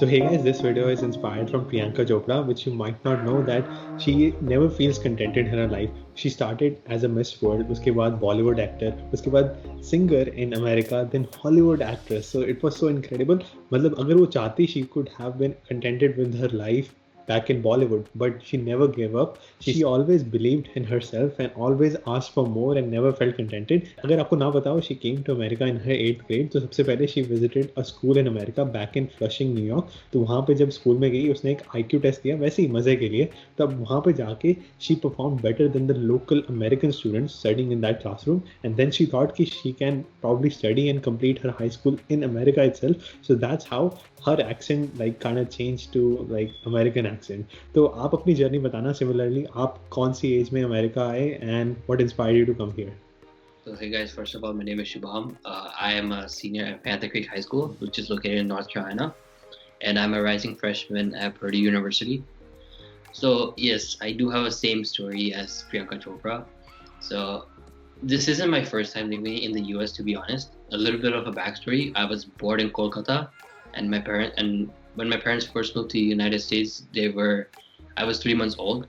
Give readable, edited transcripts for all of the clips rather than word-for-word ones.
So hey guys, this video is inspired from Priyanka Chopra, which you might not know that she never feels contented in her life. She started as a Miss World, उसके बाद Bollywood actor, उसके बाद singer in America, then Hollywood actress. So it was so incredible. मतलब अगर वो चाहती, she could have been contented with her life back in Bollywood, but she never gave up. She always believed in herself and always asked for more and never felt contented. अगर आपको ना बताओ, she came to America in her 8th grade. तो सबसे पहले she visited a school in America back in Flushing, New York. तो वहाँ पे जब स्कूल में गई, उसने एक IQ टेस्ट दिया, वैसे ही मजे के लिए. तब वहाँ पे जाके she performed better than the local American students studying in that classroom. And then she thought कि she can probably study and complete her high school in America itself. So that's how her accent like kind of changed to like American accent. तो आप अपनी journey बताना similarly, आप कौन सी as में America आए and what inspired you to come here? So hey guys, first of all, my name is Shubham. I am a senior at Panther Creek High School, which is located in North Carolina, and I'm a rising freshman at Purdue University. So yes, I do have a same story as Priyanka Chopra. So this isn't my first time living in the US, to be honest. A little bit of a backstory: I was born in Kolkata, and when my parents first moved to the United States, I was 3 months old,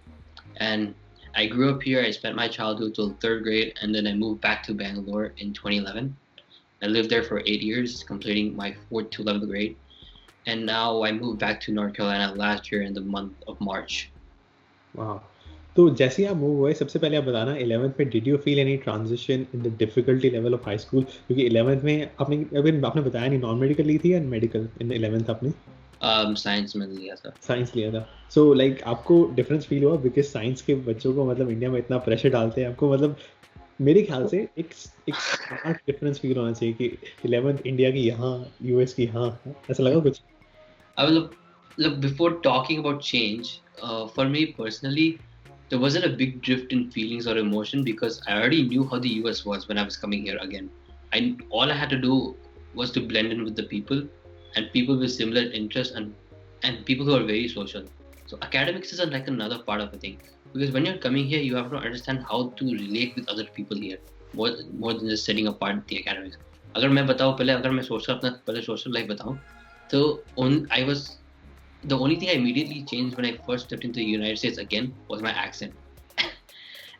and I grew up here. I spent my childhood till 3rd grade, and then I moved back to Bangalore in 2011. I lived there for 8 years, completing my 4th to 11th grade, and now I moved back to North Carolina last year in the month of March. Wow. तो जैसे ही आप move हुए, सबसे पहले आप बताना 11th में did you feel any transition in the difficulty level of high school? क्योंकि 11th में आपने बताया नहीं, नॉन मेडिकल ली थी या मेडिकल इन 11th आपने? साइंस में लिया था. साइंस लिया था. सो लाइक आपको डिफरेंस फील हुआ? बिकॉज साइंस के बच्चों को मतलब इंडिया में इतना प्रेशर डालते हैं, आपको मतलब मेरे ख्याल से एक स्मार्ट डिफरेंस फील होना चाहिए कि 11th इंडिया की यहाँ, यूएस की यहाँ, ऐसा लगा कुछ? Look, before talking about change, for me personally, there wasn't a big drift in feelings or emotion because I already knew how the US was when I was coming here again. All I had to do was to blend in with the people and people with similar interests and people who are very social. So academics is like another part of the thing, because when you're coming here, you have to understand how to relate with other people here more than just setting apart the academics. अगर मैं बताऊँ पहले, अगर मैं अपना social life बताऊँ, तो the only thing I immediately changed when I first stepped into the United States again was my accent.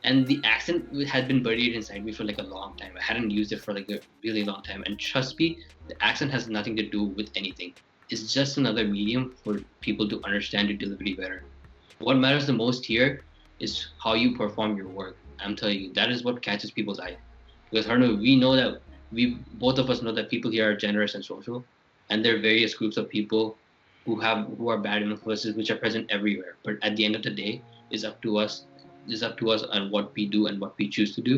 And the accent had been buried inside me for like a long time. I hadn't used it for like a really long time. And trust me, the accent has nothing to do with anything. It's just another medium for people to understand your delivery better. What matters the most here is how you perform your work. I'm telling you, that is what catches people's eye. Because we know that both of us know that people here are generous and social. And there are various groups of people who are bad influences which are present everywhere. But at the end of the day, it's up to us on what we do and what we choose to do.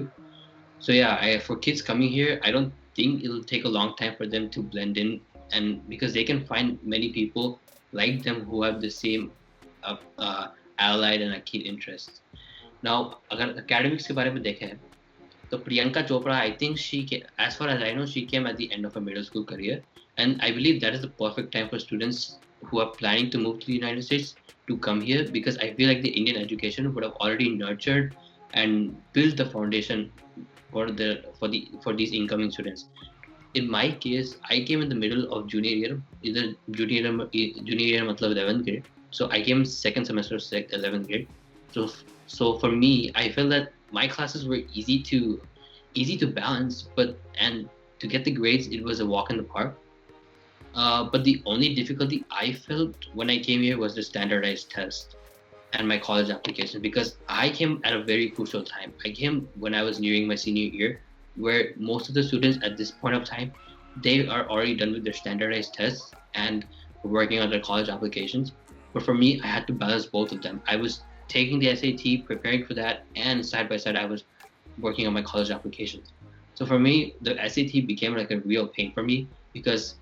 So yeah, for kids coming here, I don't think it'll take a long time for them to blend in, and because they can find many people like them who have the same allied and keen interests. Now, अगर academics के बारे में देखें, तो Priyanka Chopra, I think as far as I know, she came at the end of her middle school career, and I believe that is the perfect time for students who are planning to move to the United States to come here, because I feel like the Indian education would have already nurtured and built the foundation for these incoming students. In my case, I came in the middle of junior year, either junior year matlab 11th grade. So I came second semester of 11th grade. So for me, I felt that my classes were easy to balance, and to get the grades, it was a walk in the park. But the only difficulty I felt when I came here was the standardized test and my college application, because I came at a very crucial time. I came when I was nearing my senior year, where most of the students at this point of time, they are already done with their standardized tests and working on their college applications. But for me, I had to balance both of them. I was taking the SAT, preparing for that, and side by side, I was working on my college applications. So for me, the SAT became like a real pain for me, because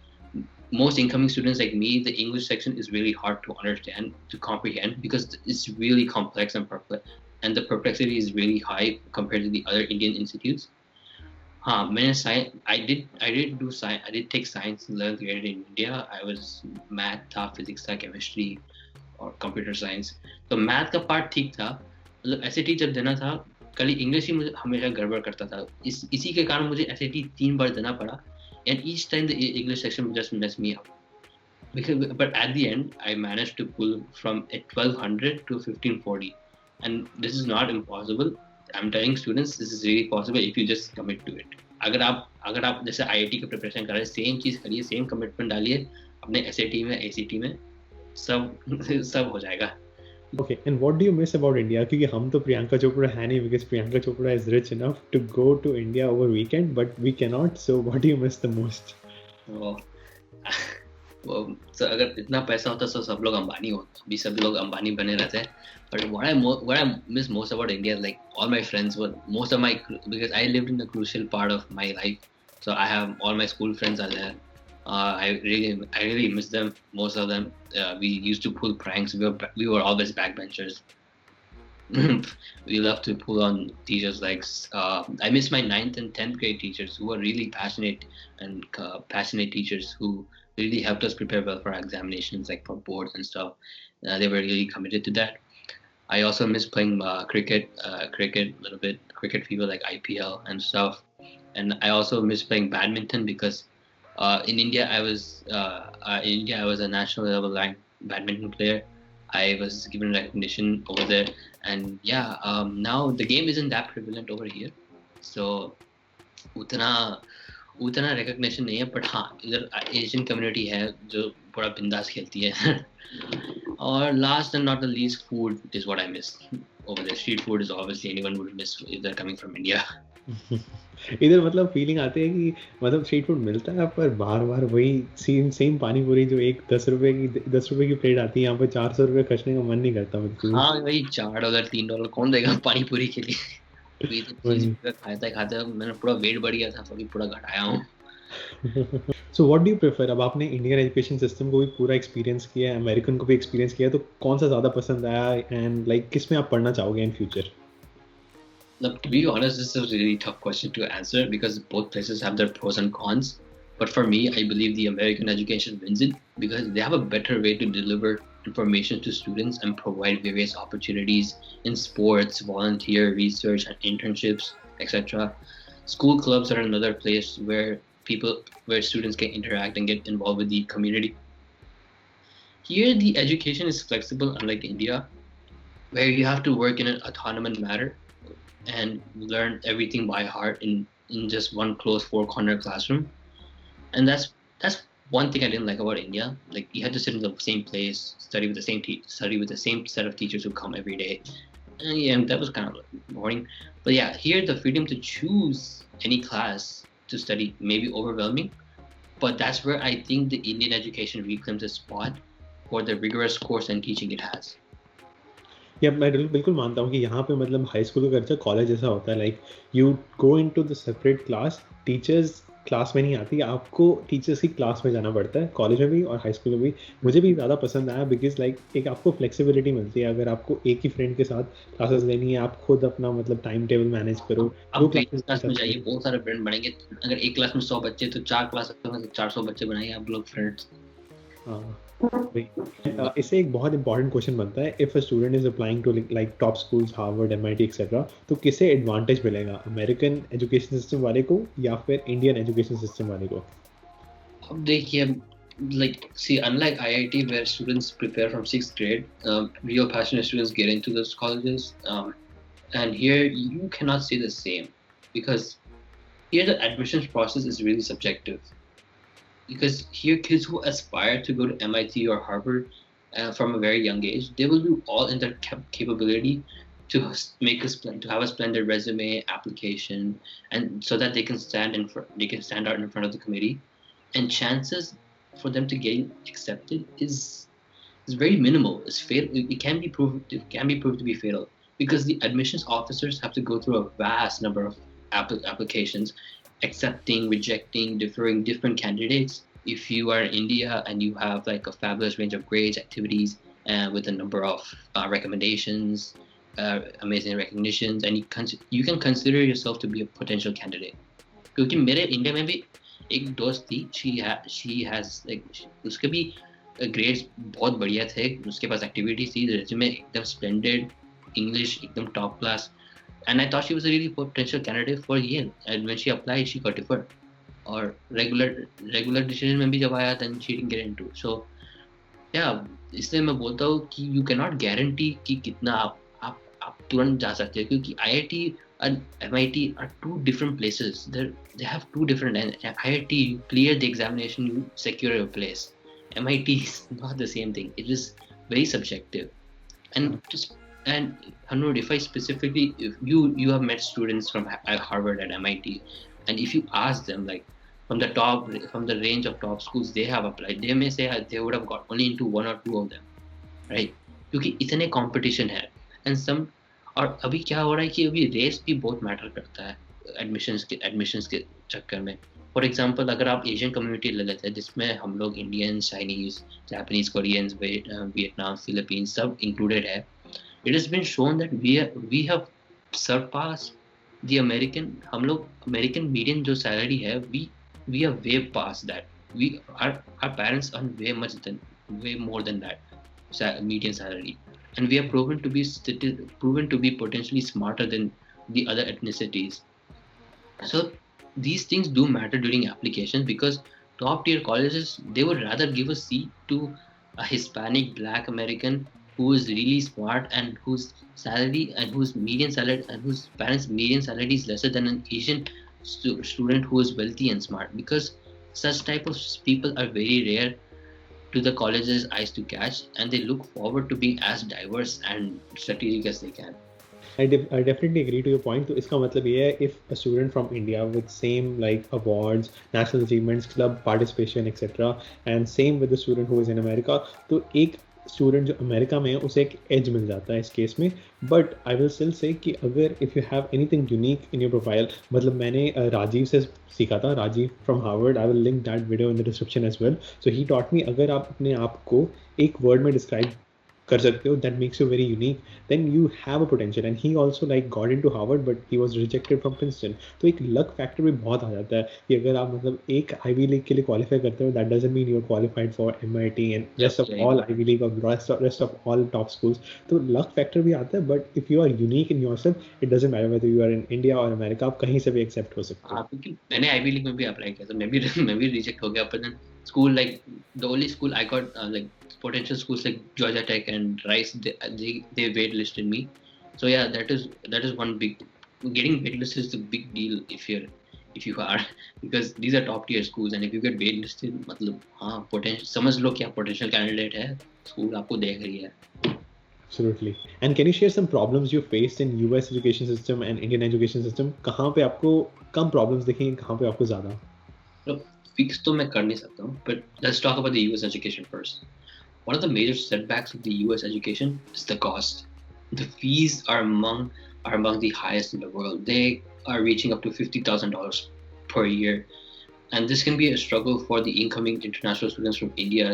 most incoming students like me, the English section is really hard to understand, to comprehend, because it's really complex and the perplexity is really high compared to the other Indian institutes. I did take science in 11th grade in India. I was math, physics, chemistry, और computer science. तो math का part ठीक था, मतलब SAT जब देना था, खाली इंग्लिश ही मुझे हमेशा गड़बड़ करता था. इसी के कारण मुझे एसएटी 3 बार देना पड़ा, and each time the English section just messed me up. but at the end I managed to pull from a 1200 to 1540, and this is not impossible. I'm telling students this is really possible if you just commit to it. अगर आप जैसे IIT की preparation कर रहे हैं, same चीज करिए, same commitment डालिए अपने एसएटी में, एसीटी में, सब सब हो जाएगा. Okay, and what do you miss about India? क्योंकि हम तो प्रियंका चोपड़ा है नहीं, because Priyanka Chopra is rich enough to go to India over weekend, but we cannot. So what do you miss the most? वो so अगर इतना पैसा होता तो सब लोग अंबानी होते, अभी सब लोग अंबानी बने रहते हैं. But what I miss most about India is like all my friends were most of my, because I lived in a crucial part of my life, so I have all my school friends are there. I really miss them, most of them. We used to pull pranks. We were always backbenchers. We love to pull on teachers. Like I miss my 9th and 10th grade teachers who were really passionate and passionate teachers who really helped us prepare well for our examinations, like for boards and stuff. They were really committed to that. I also miss playing cricket a little bit, cricket fever, like IPL and stuff. And I also miss playing badminton because in India I was a national level ranked badminton player. I was given recognition over there, and yeah, now the game isn't that prevalent over here, so उतना उतना recognition नहीं है. But हाँ, इधर Asian community है जो बड़ा बिंदास खेलती है. और last and not the least, food is what I miss over there. Street food is obviously anyone would miss if they're coming from India. इधर मतलब फीलिंग आती है कि मतलब स्ट्रीट फूड मिलता है पर बार बार वही सेम पानी पूरी जो एक 10 रुपए की प्लेट आती है, यहाँ पे 400 रुपए खर्चने का मन नहीं करता बिल्कुल. हाँ वही $4 $3 कौन देगा पानी पूरी के लिए. खाते मैंने पूरा वेट बढ़ गया था, अभी पूरा घटाया हूँ. So what do you prefer? अब आपने इंडियन एजुकेशन सिस्टम को भी पूरा एक्सपीरियंस किया है, अमेरिकन को भी एक्सपीरियंस किया है, तो कौन सा ज़्यादा पसंद आया, एंड लाइक किस में आप पढ़ना चाहोगे in future? Look, to be honest, this is a really tough question to answer because both places have their pros and cons. But for me, I believe the American education wins it because they have a better way to deliver information to students and provide various opportunities in sports, volunteer, research, and internships, etc. School clubs are another place where students can interact and get involved with the community. Here, the education is flexible, unlike India, where you have to work in an autonomous manner and learn everything by heart in just one closed four-corner classroom. And that's one thing I didn't like about India. Like you had to sit in the same place, study with the same set of teachers who come every day. And yeah, that was kind of boring. But yeah, here the freedom to choose any class to study may be overwhelming. But that's where I think the Indian education reclaims a spot for the rigorous course and teaching it has. या मैं बिल्कुल मानता हूँ कि यहाँ पे मतलब high school का कल्चर कॉलेज जैसा होता है. Like you go into the separate class, teachers class में नहीं आती, आपको टीचर्स की क्लास में जाना पड़ता है, कॉलेज में भी और हाई स्कूल में भी. मुझे भी ज़्यादा पसंद आया बिकॉज लाइक एक आपको फ्लेक्सिबिलिटी मिलती है. अगर आपको एक ही फ्रेंड के साथ क्लासेस लेनी है, आप खुद अपना मतलब टाइम टेबल मैनेज करो. आप क्लास में जाइए, बहुत सारे फ्रेंड बनेंगे. अगर एक क्लास में 100 बच्चे तो 4 क्लास में 400 बच्चे बनाइए आप लोग फ्रेंड्स. इससे एक बहुत इंपॉर्टेंट क्वेश्चन बनता है, if a student is applying to like top schools, Harvard, MIT etcetera, तो किसे एडवांटेज मिलेगा, अमेरिकन एजुकेशन सिस्टम वाले को या फिर इंडियन एजुकेशन सिस्टम वाले को? अब देखिए, like see, unlike IIT where students prepare from 6th grade, real passionate students get into those colleges, and here you cannot say the same because here the admissions process is really subjective. Because here kids who aspire to go to MIT or Harvard from a very young age, they will do all in their capability to have a splendid resume, application, and so that they can stand out in front of the committee, and chances for them to get accepted is very minimal. It's fatal. It can be proved to be fatal because the admissions officers have to go through a vast number of applications, accepting, rejecting, deferring different candidates. If you are in India and you have like a fabulous range of grades, activities, with a number of recommendations, amazing recognitions, and you can consider yourself to be a potential candidate. क्योंकि मेरे India में भी एक दोस्त थी, she has like उसके भी grades बहुत बढ़िया थे, उसके पास activities थी, resume एकदम splendid, English एकदम top class. And I thought she was a really potential candidate for Yale. And when she applied, she got deferred. Or regular decision में भी जब आया, then she didn't get into. So या इसलिए मैं बोलता हूँ कि यू कैन नॉट गारंटी कि कितना आप तुरंत जा सकते हो, क्योंकि IIT and MIT are two different places. They have two different, and IIT you clear the examination, you secure your place. MIT is not the same thing. It is very subjective. And just and Hanur, if I specifically, if you have met students from Harvard and MIT, and if you ask them like from the range of top schools they have applied, they may say they would have got only into one or two of them, right? क्योंकि इतने competition है and some, और अभी क्या हो रहा है कि अभी रेस भी बहुत मैटर करता है एडमिशंस के चक्कर में. फॉर एग्जांपल अगर आप एशियन कम्युनिटी ले लेते हैं जिसमें हम लोग Indians, Chinese, Japanese, Koreans, Vietnam, Philippines सब इंक्लूडेड है. It has been shown that we have surpass the American, हम लोग अमेरिकन मीडियन जो सैलरी है, we are way past that. We our parents earn way more than that median salary, and we are proven to be potentially smarter than the other ethnicities. So these things do matter during applications, because top tier colleges, they would rather give a seat to a Hispanic Black American who is really smart and whose salary and whose median salary and whose parents median salary is lesser than an Asian student who is wealthy and smart, because such type of people are very rare to the college's eyes to catch, and they look forward to being as diverse and strategic as they can. I definitely agree to your point. तो इसका मतलब ये है, if a student from India with same like awards, national achievements, club participation, etc., and same with the student who is in America, तो एक student जो America में है उसे एक एज मिल जाता है इस केस में. बट आई विल स्टिल से कि अगर if you have anything unique in your profile, मतलब मैंने राजीव से सीखा था, Rajiv from Harvard, I will link that video in the description as well. So he taught me, अगर आप अपने आप को एक वर्ड में डिस्क्राइब कर सकते हो, that makes you very unique, then you have a potential. And he also like got into Harvard but he was rejected from Princeton. तो एक लक फैक्टर भी बहुत आ जाता है कि अगर आप मतलब एक आईवी लीग के लिए क्वालिफाई करते हो, that doesn't mean you are qualified for MIT and rest of all Ivy League और rest of all top schools. तो लक फैक्टर भी आता है, but if you are unique in yourself, it doesn't matter whether you are in India और America, आप कहीं से भी एक्सेप्ट हो सकते हो. क्योंकि मैंने आईवी लीग में भी अप्लाई किया था, मैं भी रिजेक्ट हो गया. But then school, like the only school I got like potential schools like Georgia Tech and Rice, they waitlisted me. So yeah, that is one big, getting waitlisted is a big deal if you are because these are top tier schools, and if you get waitlisted, मतलब हाँ potential समझ लो क्या potential candidate है, school आपको देख रही है. Absolutely. And can you share some problems you faced in US education system and Indian education system? कहाँ पे आपको कम problems दिखेंगे, कहाँ पे आपको ज़्यादा? Fix तो मैं कर नहीं सकता हूँ, but let's talk about the US education first. One of the major setbacks of the US education is the cost. The fees are among the highest in the world. They are reaching up to $50,000 per year, and this can be a struggle for the incoming international students from India,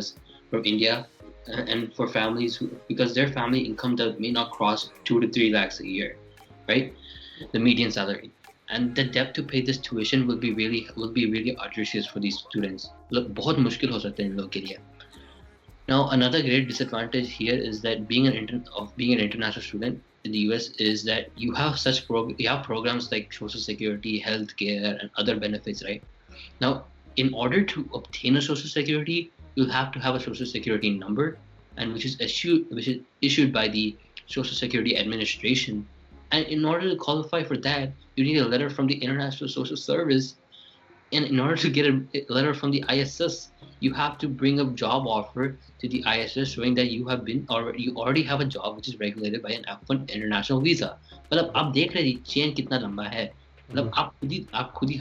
and for families because their family income that may not cross 2 to 3 lakhs a year, right? The median salary. And the debt to pay this tuition will be really arduous for these students. Look, बहुत मुश्किल हो सकता है इन लोगों के लिए. Now, another great disadvantage here is that being an international student in the US is that you have programs like Social Security, healthcare, and other benefits, right? Now, in order to obtain a Social Security, you'll have to have a Social Security number, and which is issued by the Social Security Administration. And in order to qualify for that, you need a letter from the International Social Service. And in order to get a letter from the ISS, you have to bring a job offer to the ISS showing that you already have a job which is regulated by an F1 international visa. मतलब आप देख रहे हैं chain कितना लंबा है. मतलब आप खुद ही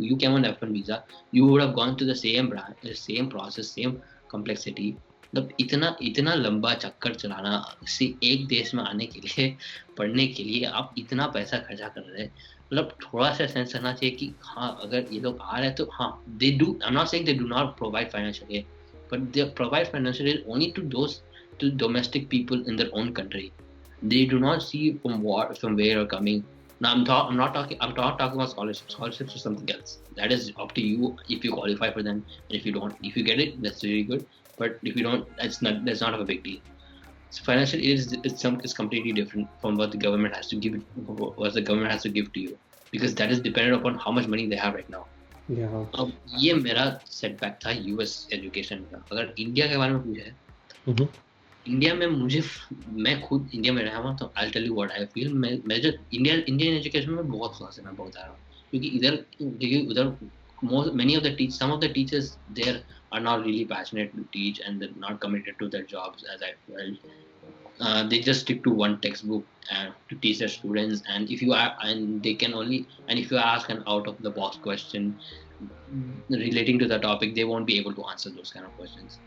you came on F1 visa, you would have gone to the same branch, the same process, same complexity. मतलब इतना लंबा चक्कर चलाना, इसी एक देश में आने के लिए, पढ़ने के लिए आप इतना पैसा खर्चा कर रहे हैं. मतलब थोड़ा सा सेंस करना चाहिए कि हाँ अगर ये लोग आ रहे हैं तो हाँ they do, I'm not saying they do not provide financial aid, but they provide financial aid only to domestic people in their own country. They do not see from where you're coming. Now I'm not talking about scholarships. Scholarships is something else. That is up to you if you qualify for them. And if you get it, that's really good. But if you don't, that's not a big deal. So financial aid is completely different from what the government has to give to you, because that is dependent upon how much money they have right now. Yeah. अब ये मेरा setback था US education का. अगर India के बारे में पूछा है, Mhm. इंडिया में मुझे, मैं खुद इंडिया में रहा हूँ, तो I tell you what I feel. मैं जो इंडियन एजुकेशन में बहुत खुश है, मैं बहुत आ रहा हूँ, क्योंकि उधर many of the some of the teachers there are not really passionate to teach, and they're not committed to their jobs as I felt. They just stick to one textbook to teach their students, and if you are, and they can only, and if you ask an out of the box question relating to the topic, they won't be able to answer those kind of questions.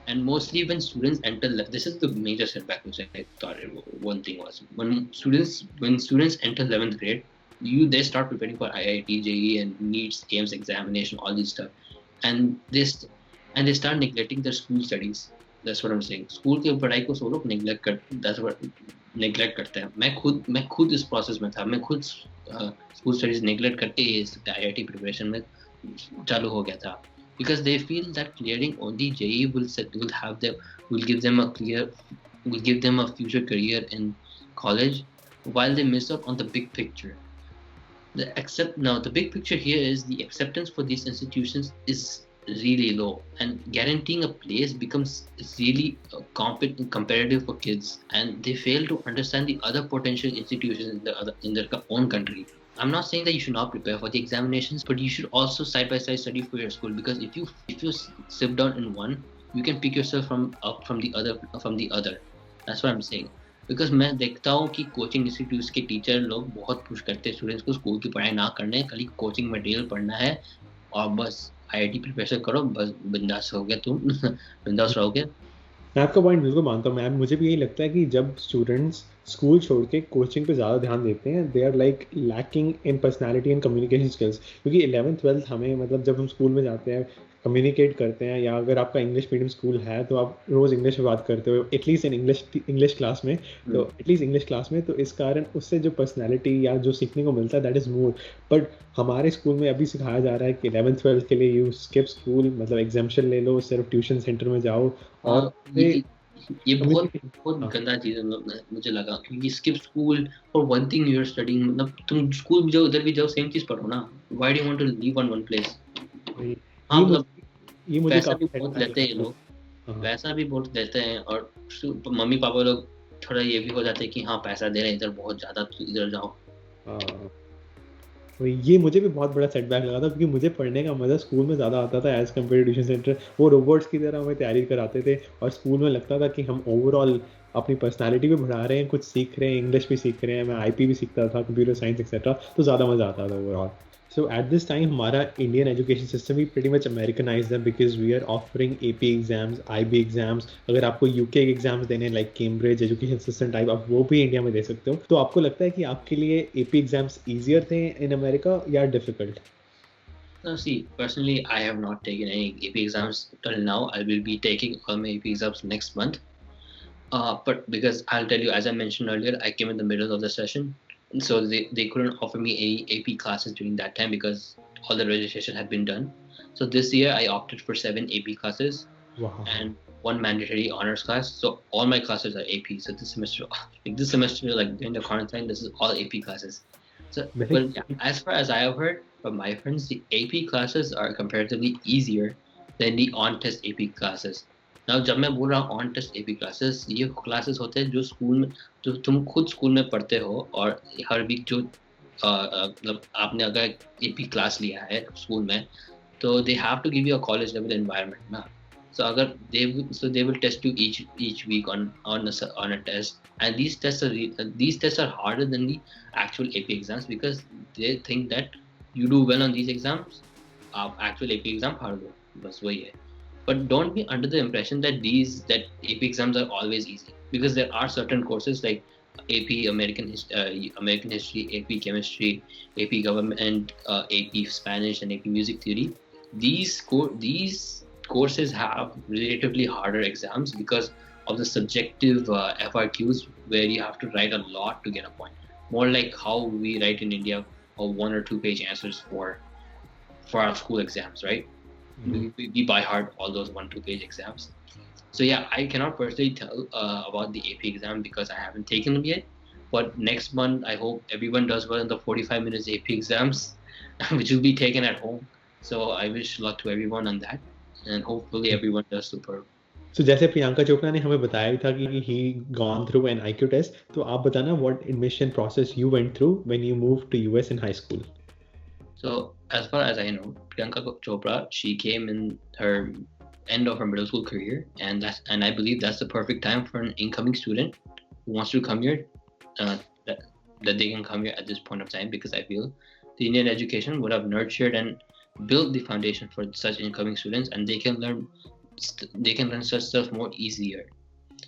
And mostly when students enter, this is the major setback which I thought one thing was, when students enter 11th grade, they start preparing for IIT, JEE, and NEETs, AIMS examination, all these stuff, and they start neglecting their school studies. That's what I'm saying. School के पढ़ाई को सब लोग neglect करते हैं. मैं खुद इस process में था. मैं खुद school studies neglect करके इस IIT preparation में चालू हो गया था. Because they feel that clearing only JEE will give them a future career in college, while they miss out on the big picture. The big picture here is the acceptance for these institutions is really low, and guaranteeing a place becomes really competitive for kids, and they fail to understand the other potential institutions in their own country. I'm not saying that you should not prepare for the examinations, but you should also side by side study for your school, because if you sit down in one, you can pick yourself from the other. That's what I'm saying. Because मैं देखता हूँ कि coaching institute के teacher लोग बहुत push करते हैं students को स्कूल की पढ़ाई ना करने, खाली कोचिंग मटेरियल पढ़ना है और बस आईआईटी प्रिपरेशन करो, बस बिंदास हो गया तुम बिंदास रहोगे. मैं आपका पॉइंट बिल्कुल मानता हूँ मैम. मुझे भी यही लगता है कि जब स्टूडेंट्स स्कूल छोड़ के कोचिंग पे ज़्यादा ध्यान देते हैं, they are like lacking in personality and communication skills. क्योंकि 11th-12th हमें, मतलब जब हम स्कूल में जाते हैं, कम्युनिकेट करते हैं, या अगर आपका इंग्लिश मीडियम स्कूल है तो आप रोज़ इंग्लिश में बात करते हो, एटलीस्ट इन इंग्लिश क्लास में. तो एटलीस्ट इंग्लिश क्लास में, तो इस कारण उससे जो पर्सनैलिटी या जो सीखने को मिलता है, दैट इज़ मोर. बट हमारे स्कूल में अभी सिखाया जा रहा है कि 11th-12th के लिए यू स्किप स्कूल, मतलब एग्जाम्शन ले लो, सिर्फ ट्यूशन सेंटर में जाओ. और ये बहुत गंदा चीज है मुझे लगा, क्योंकि skip school for one thing you are studying, मतलब तुम स्कूल भी जाओ, उधर भी जाओ, सेम चीज पढ़ो ना. Why do you want to leave on one place? हाँ, मतलब ये मुझे पैसा भी काफी बहुत लेते हैं ये लोग, पैसा भी बहुत देते हैं, और मम्मी पापा लोग थोड़ा ये भी हो जाते हैं कि हाँ पैसा दे रहे हैं इधर बहुत ज्यादा, तो इधर जाओ. ये मुझे भी बहुत बड़ा सेटबैक लगा था, क्योंकि मुझे पढ़ने का मज़ा स्कूल में ज़्यादा आता था as compare to tuition centre. वो रोबोट्स की तरह हमें तैयारी कराते थे, और स्कूल में लगता था कि हम ओवरऑल अपनी पर्सनालिटी भी बढ़ा रहे हैं, कुछ सीख रहे हैं, इंग्लिश भी सीख रहे हैं. मैं आईपी भी सीखता था, कंप्यूटर साइंस एक्सेट्रा, तो ज़्यादा मज़ा आता था overall. So at this time हमारा इंडियन एजुकेशन सिस्टम भी pretty much Americanized है, because we are offering AP exams, IB exams. अगर आपको UK के एग्जाम्स देने like Cambridge education system type, आप वो भी इंडिया में दे सकते हो. तो आपको लगता है कि आपके लिए AP एग्जाम्स ईजियर थे इन अमेरिका या difficult? Now, see, personally, I have not taken any AP exams till now. I will be taking all my AP exams next month. But because I'll tell you, as I mentioned earlier, I came in the middle of the session, and so they couldn't offer me any AP classes during that time because all the registration had been done. So this year I opted for 7 AP classes. Wow. And 1 mandatory honors class. So all my classes are AP. So this semester, like during the quarantine, this is all AP classes. So, well, yeah, as far as I have heard from my friends, the AP classes are comparatively easier than the on-test AP classes. Now, जब मैं बोल रहा हूँ on test AP classes, ये classes होते हैं जो school में, जो तुम खुद स्कूल में पढ़ते हो, और हर वीक जो मतलब आपने अगर एपी क्लास लिया है स्कूल में, तो they have to give you a college level environment ना. So अगर they will test you each week on a test, and these tests are harder than the actual AP exams, because they think that you do well on these exams, actual AP exam hard हो, बस वही है. But don't be under the impression that AP exams are always easy, because there are certain courses like AP American History, AP Chemistry, AP Government, AP Spanish, and AP Music Theory. These courses have relatively harder exams because of the subjective FRQs, where you have to write a lot to get a point. More like how we write in India, 1 or 2 page answers for our school exams, right? We by heart all those 1-2 page exams. So yeah, I cannot personally tell about the AP exam because I haven't taken them yet. But next month, I hope everyone does well in the 45 minutes AP exams, which will be taken at home. So I wish luck to everyone on that, and hopefully everyone does superb. So जैसे प्रियंका चोपड़ा ने हमें बताया था कि he gone through an IQ test, तो आप बताना what admission process you went through when you moved to US in high school. So as far as I know, Priyanka Chopra, she came in her end of her middle school career, and I believe that's the perfect time for an incoming student who wants to come here, that they can come here at this point of time, because I feel the Indian education would have nurtured and built the foundation for such incoming students, and they can learn such stuff more easier.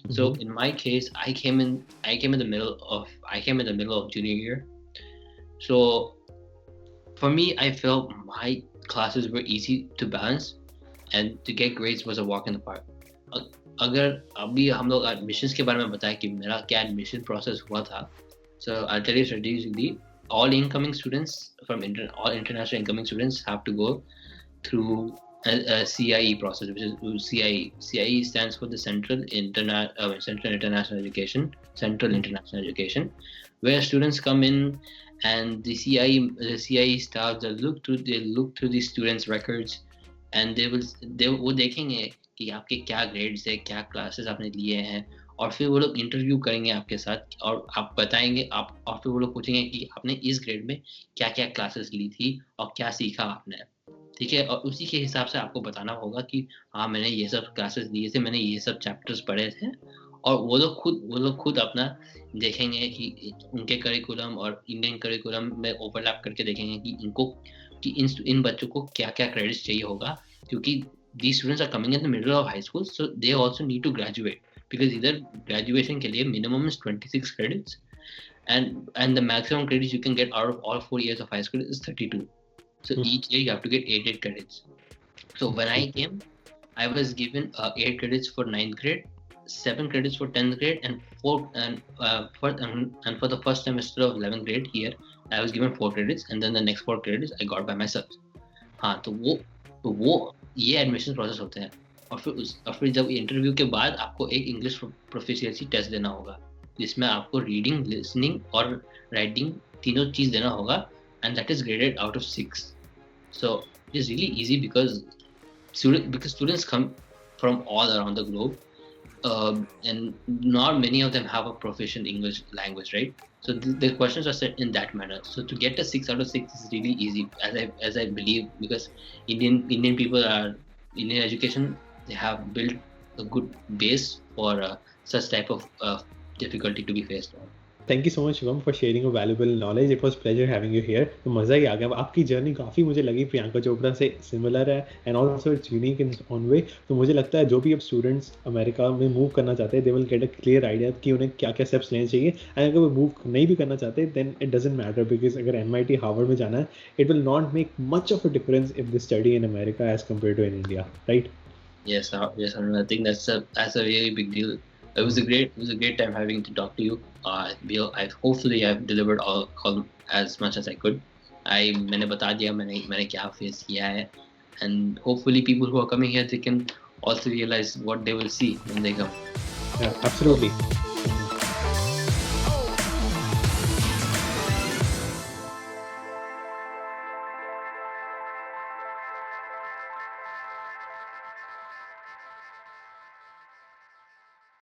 So in my case, I came in the middle of junior year. So for me, I felt my classes were easy to balance, and to get grades was a walk in the park. अगर अभी हम लोग admissions के बारे में बताएं कि मेरा क्या admission process हुआ था, so I'll tell you strategically. All incoming students all international incoming students have to go through a CIE process, which is CIE. CIE stands for the Central International Education, where students come in, and the CIE staff, they look through the students' records, and वो देखेंगे कि आपके क्या grades है, क्या classes आपने लिए हैं, और फिर वो लोग इंटरव्यू करेंगे आपके साथ, और आप बताएंगे और फिर वो लोग पूछेंगे कि आपने इस ग्रेड में क्या क्या क्लासेस ली थी और क्या सीखा आपने, ठीक है। और उसी के हिसाब से आपको बताना होगा कि हाँ, मैंने ये सब क्लासेस लिए थे, मैंने ये सब चैप्टर्स पढ़े थे, और वो लोग खुद अपना देखेंगे कि उनके करिकुलम और इंडियन करिकुलम में ओवरलैप करके देखेंगे कि इन बच्चों को क्या क्या क्रेडिट्स चाहिए होगा, क्योंकि these students are coming in the middle of high school, so they also need to graduate, because either graduation के लिए minimum is 26 credits, and the maximum credits you can get out of all 4 years of high school is 32. So each year you have to get 8 credits. So when I came, I was given 8 credits for 9th grade, 7 credits for 10th grade, and for the first semester of 11th grade here, I was given 4 credits, and then the next 4 credits I got by myself. हाँ, तो वो ये admission process होते हैं, और फिर जब interview के बाद आपको एक इंग्लिश प्रोफिशिएंसी टेस्ट देना होगा, जिसमें आपको रीडिंग, लिसनिंग और राइटिंग तीनों चीज देना होगा, and that is graded out of 6. So it is really easy because students come from all around the globe, and not many of them have a proficient English language, right? So the questions are set in that manner. So to get a 6 out of 6 is really easy, as I believe, because Indian people are Indian education, they have built a good base for such type of difficulty to be faced on. Thank you so much, Shivam, for sharing your valuable knowledge. It was pleasure having you here. तो मज़ा ही आ गया। आपकी journey काफ़ी मुझे लगी प्रियंका चोपड़ा से similar है, and also it's unique in own way. तो मुझे लगता है जो भी अब स्टूडेंट्स अमेरिका में मूव करना चाहते हैं, they will get a clear idea कि उन्हें क्या क्या स्टेप्स लेने चाहिए। एंड अगर वो मूव नहीं भी करना चाहते, then it doesn't matter, because अगर MIT हार्वर्ड में जाना है, it will not make much of a difference if they study in America as compare to in India, right? Yes, I think that's a really big deal. It was a great time having to talk to you. Hopefully I've delivered all as much as I could. मैंने बता दिया मैंने क्या face किया है, and hopefully people who are coming here, they can also realize what they will see when they come. Yeah, absolutely.